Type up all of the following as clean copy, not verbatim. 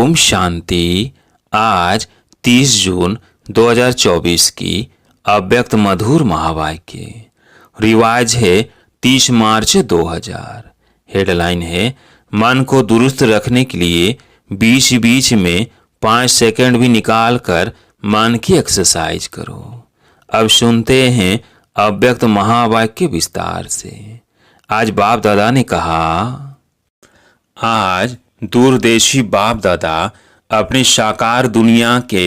ओम शांति। आज 30 जून 2024 की अव्यक्त मधुर महावाक्य। रिवाज है 30 मार्च 2000। हेडलाइन है मन को दुरुस्त रखने के लिए बीच बीच में 5 सेकंड भी निकाल कर मन की एक्सरसाइज करो। अब सुनते हैं अव्यक्त महावाक्य विस्तार से। आज बाप दादा ने कहा, आज दूरदेशी बाप दादा अपनी साकार दुनिया के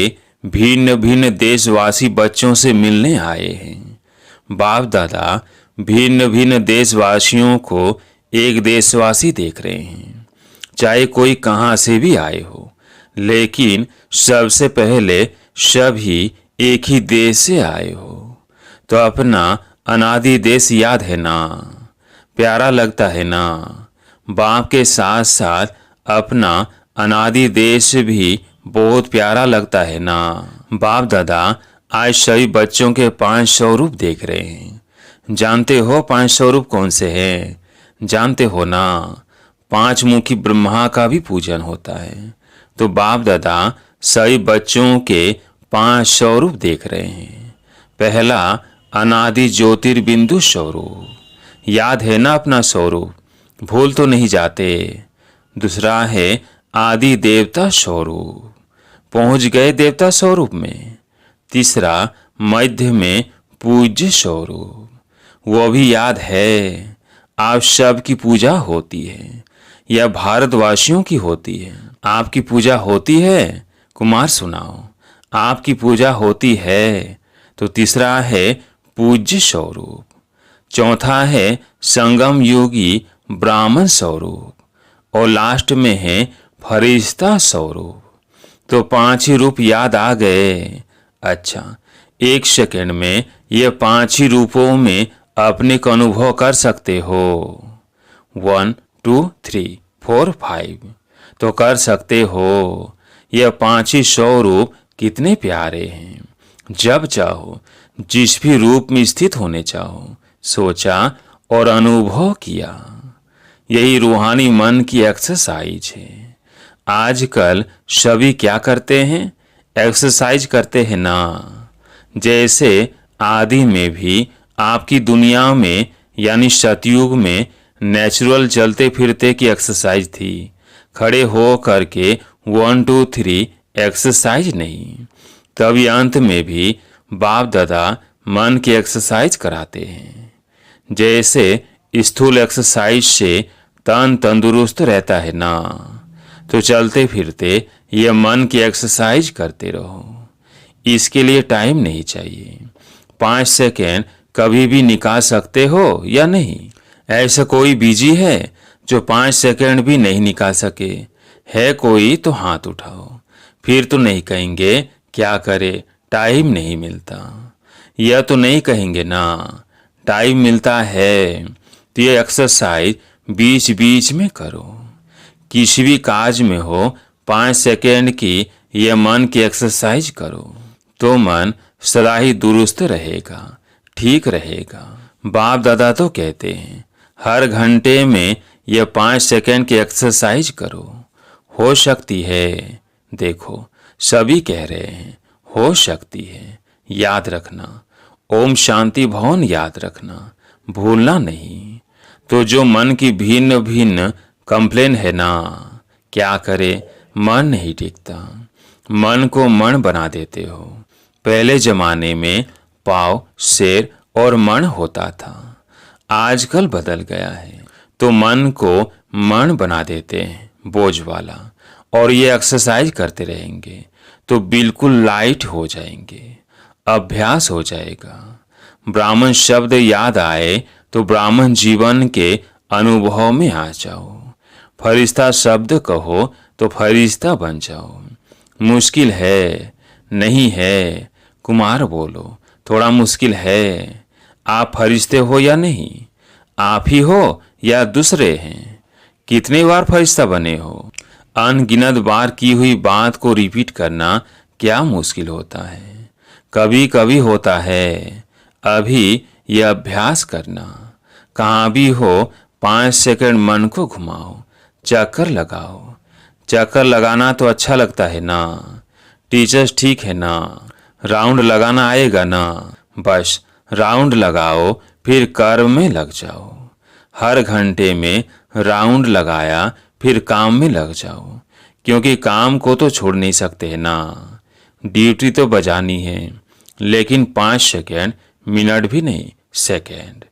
भिन्न भिन्न देशवासी बच्चों से मिलने आए हैं। बाप दादा भिन्न भिन्न देशवासियों को एक देशवासी देख रहे हैं, चाहे कोई कहाँ से भी आए हो, लेकिन सबसे पहले सभी एक ही देश से आए हो। तो अपना अनादि देश याद है ना, प्यारा लगता है ना। बाप के साथ साथ अपना अनादि देश भी बहुत प्यारा लगता है ना। बाप दादा आज सभी बच्चों के 5 स्वरूप देख रहे हैं। जानते हो 5 स्वरूप कौन से हैं? जानते हो ना, 5 मुखी ब्रह्मा का भी पूजन होता है। तो बाप दादा सभी बच्चों के 5 स्वरूप देख रहे हैं। पहला अनादि ज्योतिर्बिंदु स्वरूप, याद है ना अपना स्वरूप, भूल तो नहीं जाते। दूसरा है आदि देवता स्वरूप, पहुंच गए देवता स्वरूप में। तीसरा मध्य में पूज्य स्वरूप, वो भी याद है। आप सब की पूजा होती है या भारतवासियों की होती है? आपकी पूजा होती है? कुमार सुनाओ, आपकी पूजा होती है। तो तीसरा है पूज्य स्वरूप। चौथा है संगम योगी ब्राह्मण स्वरूप, और लास्ट में है फरिश्ता स्वरूप। तो 5 ही रूप याद आ गए। अच्छा, 1 सेकंड में ये 5 ही रूपों में अपने को अनुभव कर सकते हो। 1 2 3 4 5 तो कर सकते हो। ये 5 ही स्वरूप कितने प्यारे हैं। जब चाहो जिस भी रूप में स्थित होने चाहो, सोचा और अनुभव किया। यही रूहानी मन की एक्सरसाइज है। आजकल सभी क्या करते हैं? एक्सरसाइज करते हैं ना। जैसे आदि में भी आपकी दुनिया में यानी सतयुग में नेचुरल चलते फिरते की एक्सरसाइज थी। खड़े हो करके 1 2 3 एक्सरसाइज नहीं। तभी अंत में भी बाप दादा मन की एक्सरसाइज कराते हैं। जैसे स्थूल एक्सरसाइज से तन तंदुरुस्त रहता है ना, तो चलते फिरते ये मन की एक्सरसाइज करते रहो। इसके लिए टाइम नहीं चाहिए। 5 सेकेंड कभी भी निकाल सकते हो या नहीं? ऐसा कोई बिजी है जो 5 सेकेंड भी नहीं निकाल सके? है कोई तो हाथ उठाओ। फिर तो नहीं कहेंगे क्या करे, टाइम नहीं मिलता। यह तो नहीं कहेंगे ना, टाइम मिलता है। तो ये एक्सरसाइज बीच बीच में करो। किसी भी काज में हो 5 सेकेंड की ये मन की एक्सरसाइज करो, तो मन सदा ही दुरुस्त रहेगा, ठीक रहेगा। बाप दादा तो कहते हैं हर घंटे में ये 5 सेकेंड की एक्सरसाइज करो। हो सकती है, देखो सभी कह रहे हैं हो सकती है। याद रखना, ओम शांति भवन याद रखना, भूलना नहीं। तो जो मन की भिन्न भिन्न कंप्लेन है ना, क्या करे, मन नहीं टिकता। मन को मन बना देते हो। पहले जमाने में पाव, शेर और मन होता था, आजकल बदल गया है। तो मन को मन बना देते हैं बोझ वाला, और ये एक्सरसाइज करते रहेंगे तो बिल्कुल लाइट हो जाएंगे, अभ्यास हो जाएगा। ब्राह्मण शब्द याद आए तो ब्राह्मण जीवन के अनुभव में आ जाओ। फरिश्ता शब्द कहो तो फरिश्ता बन जाओ। मुश्किल है? नहीं है। कुमार बोलो, थोड़ा मुश्किल है। आप फरिश्ते हो या नहीं? आप ही हो या दूसरे हैं? कितने बार फरिश्ता बने हो? अनगिनत बार की हुई बात को रिपीट करना क्या मुश्किल होता है? कभी कभी होता है। अभी यह अभ्यास करना। कहाँ भी हो 5 सेकंड मन को घुमाओ, चक्कर लगाओ। चक्कर लगाना तो अच्छा लगता है ना, टीचर्स ठीक है ना, राउंड लगाना आएगा ना, बस राउंड लगाओ फिर कर्म में लग जाओ। हर घंटे में राउंड लगाया फिर काम में लग जाओ, क्योंकि काम को तो छोड़ नहीं सकते है ना। ड्यूटी तो बजानी है, लेकिन 5 सेकेंड, मिनट भी नहीं, सेकेंड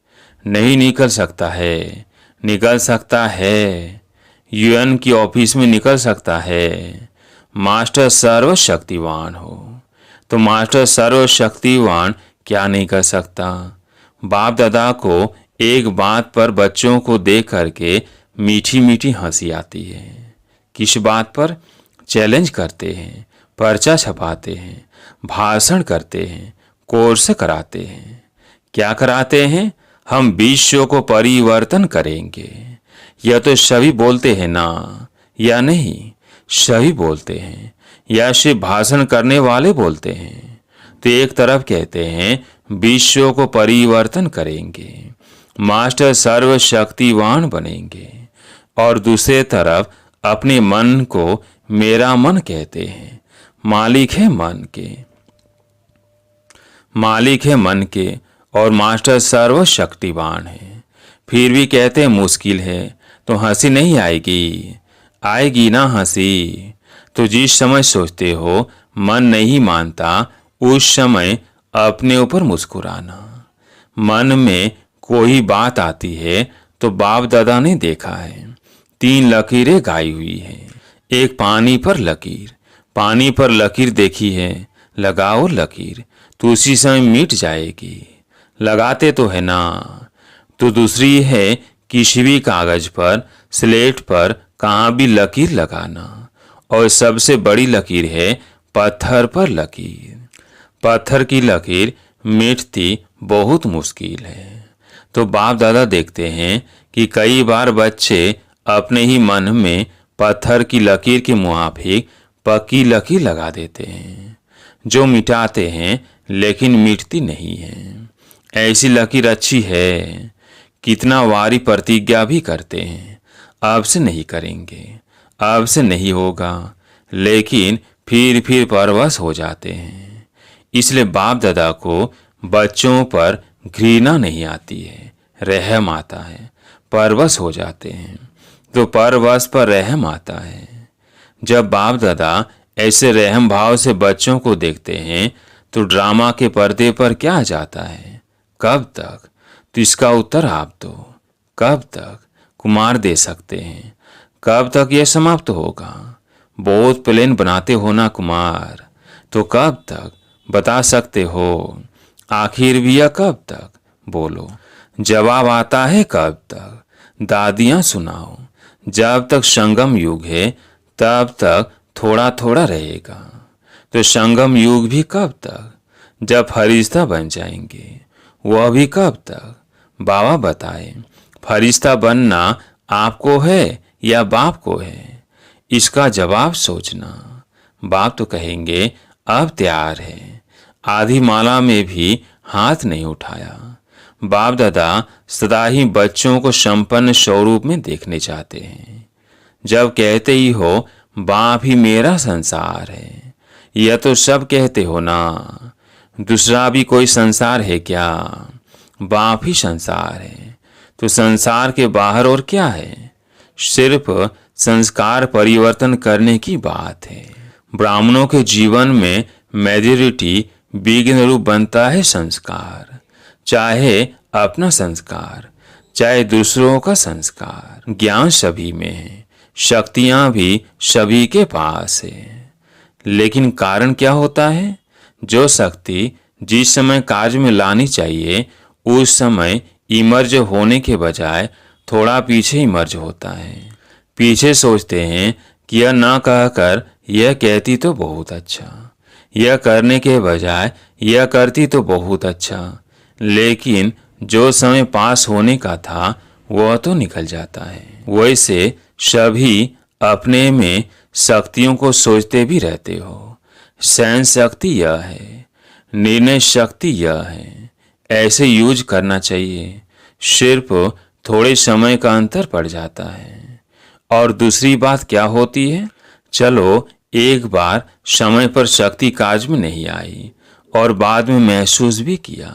नहीं निकल सकता है। निकल सकता है, यूएन की ऑफिस में निकल सकता है। मास्टर सर्वशक्तिवान हो तो मास्टर सर्वशक्तिवान क्या नहीं कर सकता। बाप दादा को एक बात पर बच्चों को देख करके मीठी मीठी हंसी आती है। किस बात पर? चैलेंज करते हैं, पर्चा छपाते हैं, भाषण करते हैं, कोर्स कराते हैं। क्या कराते हैं? हम विश्व को परिवर्तन करेंगे। यह तो सभी बोलते हैं ना, या नहीं? सभी बोलते हैं या सिर्फ भाषण करने वाले बोलते हैं? तो एक तरफ कहते हैं विश्व को परिवर्तन करेंगे, मास्टर सर्वशक्तिवान बनेंगे, और दूसरे तरफ अपने मन को मेरा मन कहते हैं। मालिक है मन के, मालिक है मन के, और मास्टर सर्वशक्तिवान है। फिर भी कहते हैं मुश्किल है, तो हंसी नहीं आएगी? आएगी ना हंसी। तो जिस समय सोचते हो मन नहीं मानता, उस समय अपने ऊपर मुस्कुराना। मन में कोई बात आती है तो बाप दादा ने देखा है, 3 लकीरें गाई हुई हैं। एक पानी पर लकीर, पानी पर लकीर देखी है, लगाओ लकीर तो उसी समय मिट जाएगी। लगाते तो है ना। तो दूसरी है किसी भी कागज पर, स्लेट पर कहाँ भी लकीर लगाना। और सबसे बड़ी लकीर है पत्थर पर लकीर। पत्थर की लकीर मिटती बहुत मुश्किल है। तो बाप दादा देखते हैं कि कई बार बच्चे अपने ही मन में पत्थर की लकीर के मुआफिक पक्की लकीर लगा देते हैं, जो मिटाते हैं लेकिन मिटती नहीं है। ऐसी लकीर अच्छी है, कितना वारी प्रतिज्ञा भी करते हैं, अब से नहीं करेंगे, अब से नहीं होगा, लेकिन फिर परवश हो जाते हैं। इसलिए बाप दादा को बच्चों पर घृणा नहीं आती है, रहम आता है। परवश हो जाते हैं तो परवश पर रहम आता है। जब बाप दादा ऐसे रहम भाव से बच्चों को देखते हैं तो ड्रामा के पर्दे पर क्या आ जाता है? कब तक? तो इसका उत्तर आप दो। कब तक? कुमार दे सकते हैं। कब तक यह समाप्त होगा? बहुत प्लेन बनाते हो ना कुमार, तो कब तक? बता सकते हो। आखिर भी यह कब तक? बोलो। जवाब आता है कब तक? दादियां सुनाओ। जब तक संगम युग है तब तक थोड़ा थोड़ा रहेगा। तो संगम युग भी कब तक? जब फरिश्ता बन जाएंगे। वह भी कब तक? बाबा बताए। फरिश्ता बनना आपको है या बाप को है? इसका जवाब सोचना। बाप तो कहेंगे अब तैयार है। आधी माला में भी हाथ नहीं उठाया। बाप दादा सदा ही बच्चों को संपन्न स्वरूप में देखने चाहते हैं। जब कहते ही हो बाप ही मेरा संसार है, यह तो सब कहते हो ना। दूसरा भी कोई संसार है क्या? बाप ही संसार है। तो संसार के बाहर और क्या है? सिर्फ संस्कार परिवर्तन करने की बात है। ब्राह्मणों के जीवन में मेजॉरिटी विघ्न रूप बनता है संस्कार, चाहे अपना संस्कार, चाहे दूसरों का संस्कार। ज्ञान सभी में है, शक्तियां भी सभी के पास है, लेकिन कारण क्या होता है? जो शक्ति जिस समय कार्य में लानी चाहिए उस समय इमर्ज होने के बजाय थोड़ा पीछे इमर्ज होता है। पीछे सोचते हैं कि यह ना कहकर यह कहती तो बहुत अच्छा, यह करने के बजाय यह करती तो बहुत अच्छा, लेकिन जो समय पास होने का था वह तो निकल जाता है। वैसे सभी अपने में शक्तियों को सोचते भी रहते हो। सहन शक्ति यह है, निर्णय शक्ति यह है, ऐसे यूज करना चाहिए। सिर्फ थोड़े समय का अंतर पड़ जाता है। और दूसरी बात क्या होती है? चलो एक बार समय पर शक्ति काज में नहीं आई और बाद में महसूस भी किया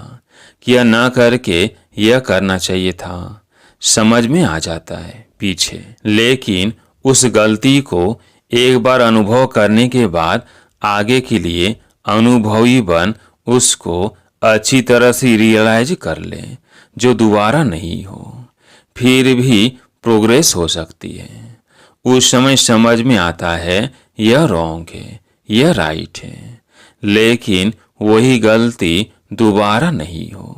कि यह न करके यह करना चाहिए था। समझ में आ जाता है पीछे, लेकिन उस गलती को एक बार अनुभव करने के बाद आगे के लिए अनुभवी बन उसको अच्छी तरह से रियलाइज कर ले, जो दोबारा नहीं हो। फिर भी प्रोग्रेस हो सकती है। उस समय समझ में आता है यह रॉन्ग है, यह राइट है, लेकिन वही गलती दोबारा नहीं हो।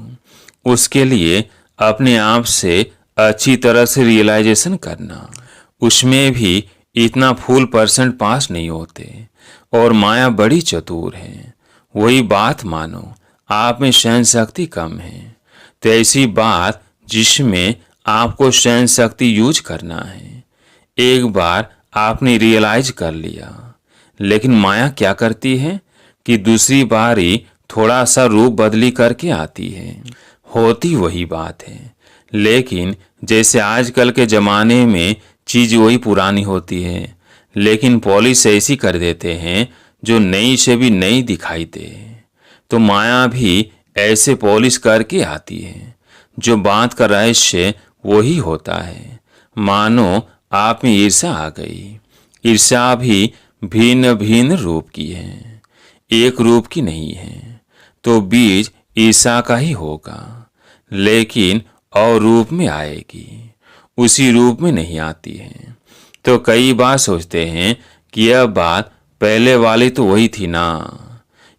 उसके लिए अपने आप से अच्छी तरह से रियलाइजेशन करना। उसमें भी इतना फुल % पास नहीं होते और माया बड़ी चतुर है। वही बात मानो आप में सहन शक्ति कम है, तो ऐसी बात जिसमें आपको सहन शक्ति यूज करना है। एक बार आपने रियलाइज कर लिया, लेकिन माया क्या करती है कि दूसरी बार ही थोड़ा सा रूप बदली करके आती है। होती वही बात है, लेकिन जैसे आजकल के ज़माने में चीज़ वही पुरानी होती है, लेकिन पॉलिश ऐसी कर देते हैं जो नई से भी नई दिखाई दे। तो माया भी ऐसे पॉलिश करके आती है। जो बात का रहस्य वही होता है। मानो आप में ईर्ष्या आ गई। ईर्ष्या भी भिन्न भिन्न रूप की है, एक रूप की नहीं है। तो बीज ईर्ष्या का ही होगा, लेकिन और रूप में आएगी, उसी रूप में नहीं आती है। तो कई बार सोचते हैं कि यह बात पहले वाली तो वही थी ना,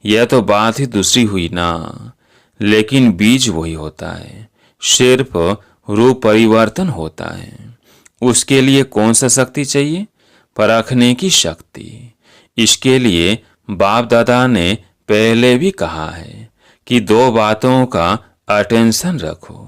यह तो बात ही दूसरी हुई ना, लेकिन बीज वही होता है, सिर्फ रूप परिवर्तन होता है। उसके लिए कौन सा शक्ति चाहिए? परखने की शक्ति। इसके लिए बाप दादा ने पहले भी कहा है कि 2 बातों का अटेंशन रखो।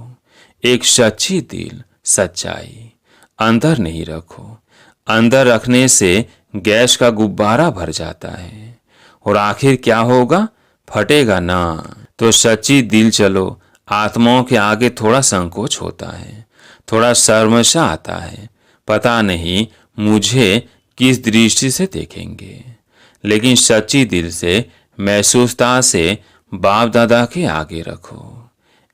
एक सच्ची दिल, सच्चाई। अंदर नहीं रखो। अंदर रखने से गैस का गुब्बारा भर जाता है और आखिर क्या होगा? फटेगा ना। तो सच्ची दिल चलो। आत्माओं के आगे थोड़ा संकोच होता है, थोड़ा शर्मशा आता है, पता नहीं मुझे किस दृष्टि से देखेंगे। लेकिन सच्ची दिल से, महसूसता से बाप दादा के आगे रखो।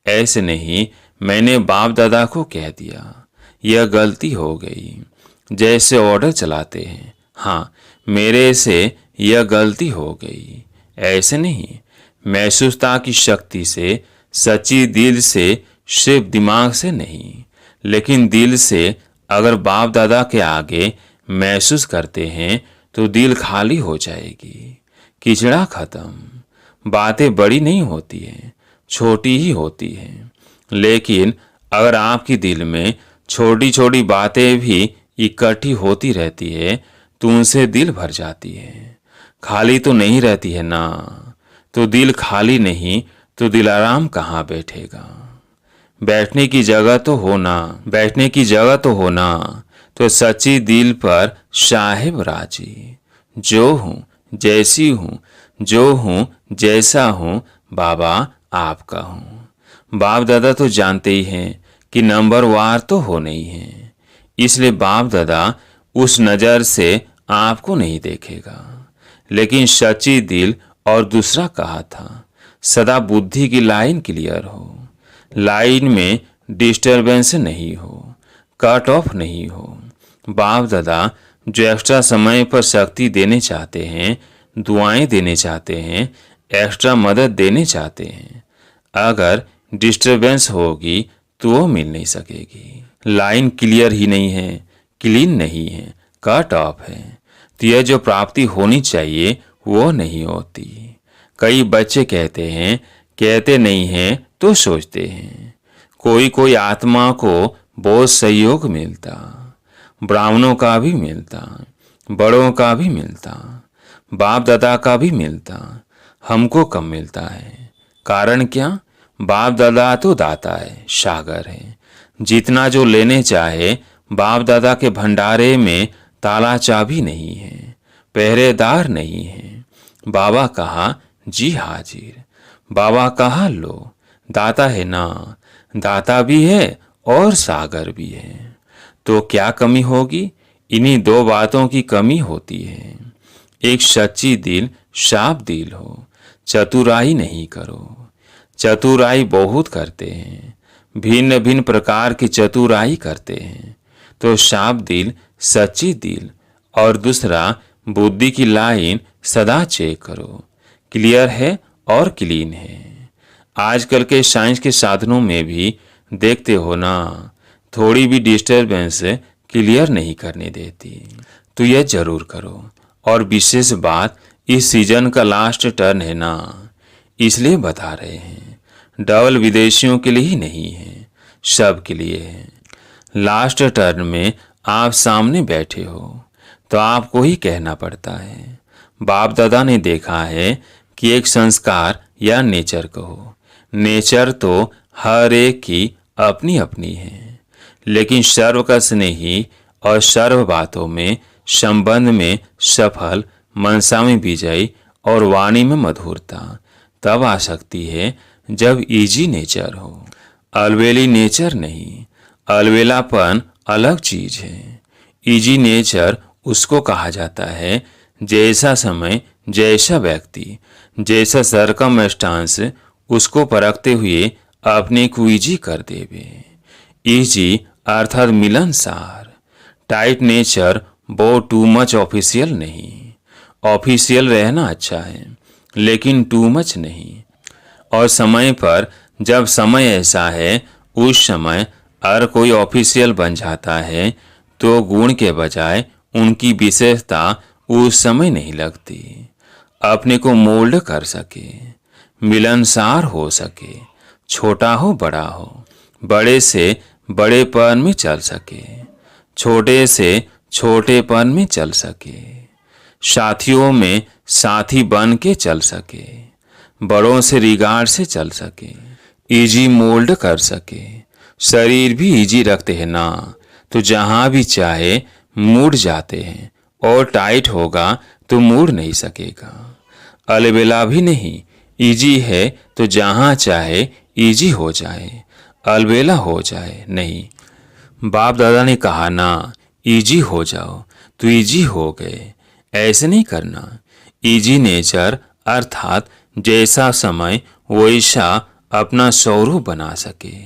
ऐसे नहीं मैंने बाप दादा को कह दिया, यह गलती हो गई। जैसे ऑर्डर चलाते हैं, हाँ मेरे से यह गलती हो गई, ऐसे नहीं। महसूसता की शक्ति से, सच्ची दिल से, सिर्फ दिमाग से नहीं, लेकिन दिल से अगर बाप दादा के आगे महसूस करते हैं तो दिल खाली हो जाएगी, किचड़ा खत्म। बातें बड़ी नहीं होती हैं, छोटी ही होती हैं, लेकिन अगर आपकी दिल में छोटी छोटी बातें भी इकट्ठी होती रहती है तो उनसे दिल भर जाती है। खाली तो नहीं रहती है ना। तो दिल खाली नहीं तो दिल आराम कहाँ बैठेगा? बैठने की जगह तो होना, बैठने की जगह तो होना। तो सच्ची दिल पर साहिब राजी। जो हूँ, जैसी हूँ, जो हूँ, जैसा हूँ, बाबा आपका हूँ। बाप दादा तो जानते ही हैं कि नंबर वार तो हो नहीं है, इसलिए बाप दादा उस नज़र से आपको नहीं देखेगा। लेकिन सच्ची दिल और दूसरा कहा था, सदा बुद्धि की लाइन क्लियर हो, लाइन में डिस्टरबेंस नहीं हो, कट ऑफ नहीं हो। बाप दादा जो एक्स्ट्रा समय पर शक्ति देने चाहते हैं, दुआएं देने चाहते हैं, एक्स्ट्रा मदद देने चाहते हैं, अगर डिस्टरबेंस होगी तो वो मिल नहीं सकेगी। लाइन क्लियर ही नहीं है, क्लीन नहीं है, कट ऑफ है, तो यह जो प्राप्ति होनी चाहिए वो नहीं होती। कई बच्चे कहते हैं, कहते नहीं हैं तो सोचते हैं। कोई कोई आत्मा को बहुत सहयोग मिलता, ब्राह्मणों का भी मिलता, बड़ों का भी मिलता, बाप दादा का भी मिलता, हमको कम मिलता है। कारण क्या? बाप दादा तो दाता है, सागर है। जितना जो लेने चाहे, बाप दादा के भंडारे में ताला चाबी नहीं है, पहरेदार नहीं है। बाबा कहा जी हाजिर, बाबा कहा लो, दाता है ना, दाता भी है और सागर भी है। तो क्या कमी होगी? इन्हीं दो बातों की कमी होती है। एक सच्ची दिल, साफ दिल हो। चतुराई नहीं करो। चतुराई बहुत करते हैं, भिन्न भिन्न प्रकार की चतुराई करते हैं। तो साफ दिल, सच्ची दिल। और दूसरा, बुद्धि की लाइन सदा चेक करो, क्लियर है और क्लीन है। आजकल के साइंस के साधनों में भी देखते हो ना, थोड़ी भी डिस्टरबेंस क्लियर नहीं करने देती। तो यह जरूर करो। और विशेष बात, इस सीजन का लास्ट टर्न है ना, इसलिए बता रहे हैं। डबल विदेशियों के लिए ही नहीं है, सब के लिए है। लास्ट टर्न में आप सामने बैठे हो तो आपको ही कहना पड़ता है। बाप दादा ने देखा है कि एक संस्कार या नेचर कहो, नेचर तो हर एक की अपनी अपनी है, लेकिन सर्व का स्नेही और सर्व बातों में, संबंध में सफल, मनसा में विजयी और वाणी में मधुरता तब आ सकती है जब इजी नेचर हो, अलवेली नेचर नहीं। अलवेलापन अलग चीज है। इजी नेचर उसको कहा जाता है जैसा समय, जैसा व्यक्ति, जैसा सरकमस्टांस उसको परखते हुए अपने को इजी कर देवे। इजी अर्थात मिलनसार। टाइट नेचर वो टू मच ऑफिशियल नहीं। ऑफिशियल रहना अच्छा है, लेकिन टू मच नहीं। और समय पर, जब समय ऐसा है, उस समय हर कोई ऑफिशियल बन जाता है, तो गुण के बजाय उनकी विशेषता उस समय नहीं लगती। अपने को मोल्ड कर सके, मिलनसार हो सके, छोटा हो बड़ा हो, बड़े से बड़ेपन में चल सके, छोटे से छोटेपन में चल सके, साथियों में साथी बन के चल सके, बड़ों से रिगार्ड से चल सके, इजी मोल्ड कर सके। शरीर भी इजी रखते हैं ना, तो जहां भी चाहे मुड़ जाते हैं, और टाइट होगा तो मुड़ नहीं सकेगा। अलबेला भी नहीं, इजी है तो जहां चाहे इजी हो जाए, अलबेला हो जाए नहीं। बाप दादा ने कहा ना, इजी हो जाओ तो इजी हो गए, ऐसे नहीं करना। इजी नेचर अर्थात जैसा समय वैसा अपना स्वरूप बना सके।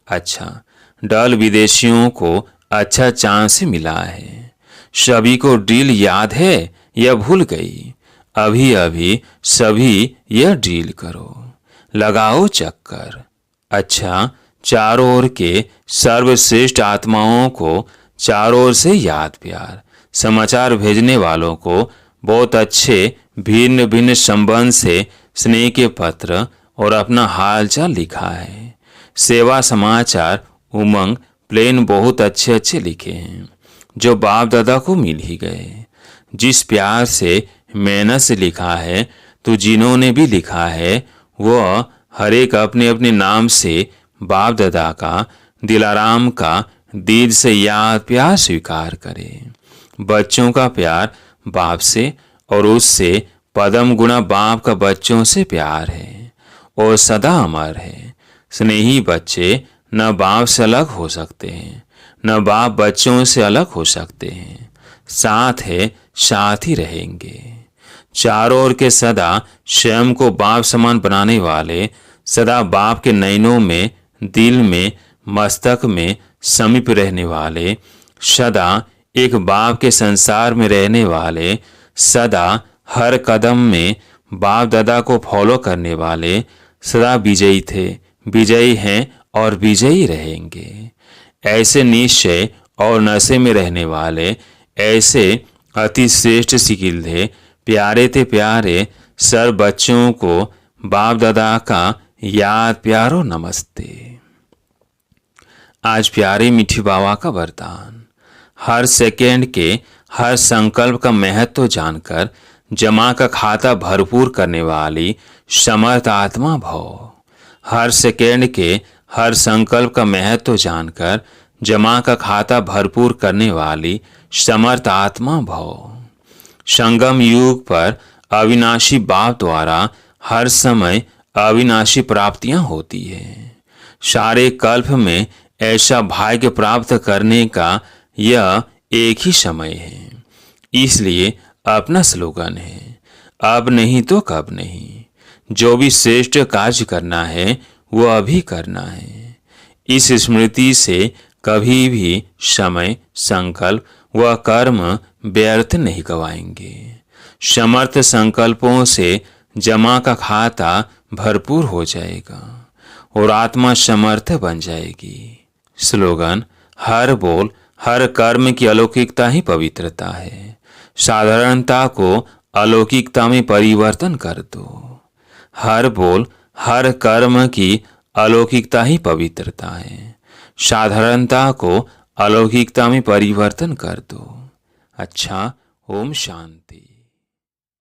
अच्छा, डल विदेशियों को अच्छा चांस मिला है। सभी को डील याद है या भूल गई? अभी अभी सभी यह डील करो, लगाओ चक्कर। अच्छा, चारों ओर के सर्वश्रेष्ठ आत्माओं को चारों ओर से याद प्यार। समाचार भेजने वालों को बहुत अच्छे भिन्न भिन्न संबंध से स्नेह के पत्र और अपना हालचाल लिखा है। सेवा समाचार उमंग प्लेन बहुत अच्छे अच्छे लिखे हैं, जो बाप दादा को मिल ही गए। जिस प्यार से, मेहनत से लिखा है, तो जिन्होंने भी लिखा है वह हर एक अपने अपने नाम से बाप दादा का, दिलाराम का दिल से याद प्यार स्वीकार करे। बच्चों का प्यार बाप से और उससे पदम गुना बाप का बच्चों से प्यार है और सदा अमर है। स्नेही बच्चे न बाप से अलग हो सकते हैं, न बाप बच्चों से अलग हो सकते हैं। साथ है, साथ ही रहेंगे। चारों ओर के सदा स्वयं को बाप समान बनाने वाले, सदा बाप के नयनों में, दिल में, मस्तक में समीप रहने वाले, सदा एक बाप के संसार में रहने वाले, सदा हर कदम में बाप दादा को फॉलो करने वाले, सदा विजयी थे, विजयी हैं और विजयी रहेंगे। ऐसे निश्चय और नशे में रहने वाले, ऐसे अति श्रेष्ठ सिकिल थे, प्यारे थे प्यारे सब बच्चों को बाप दादा का याद प्यारो नमस्ते। आज प्यारे मीठी बाबा का वरदान। हर सेकेंड के हर संकल्प का महत्व जानकर जमा का खाता भरपूर करने वाली समर्थ आत्मा भव। हर सेकेंड के हर संकल्प का महत्व जानकर जमा का खाता भरपूर करने वाली समर्थ आत्मा भव। संगम युग पर अविनाशी बाप द्वारा हर समय अविनाशी प्राप्तियां होती है। सारे कल्प में ऐसा भाग्य प्राप्त करने का यह एक ही समय है। इसलिए अपना स्लोगन है, अब नहीं तो कब नहीं। जो भी श्रेष्ठ कार्य करना है वो अभी करना है। इस स्मृति से कभी भी समय, संकल्प व कर्म व्यर्थ नहीं गवाएंगे। समर्थ संकल्पों से जमा का खाता भरपूर हो जाएगा और आत्मा समर्थ बन जाएगी। स्लोगन: हर बोल, हर कर्म की अलौकिकता ही पवित्रता है। साधारणता को अलौकिकता में परिवर्तन कर दो। हर बोल, हर कर्म की अलौकिकता ही पवित्रता है। साधारणता को अलौकिकता में परिवर्तन कर दो। अच्छा, ओम शांति।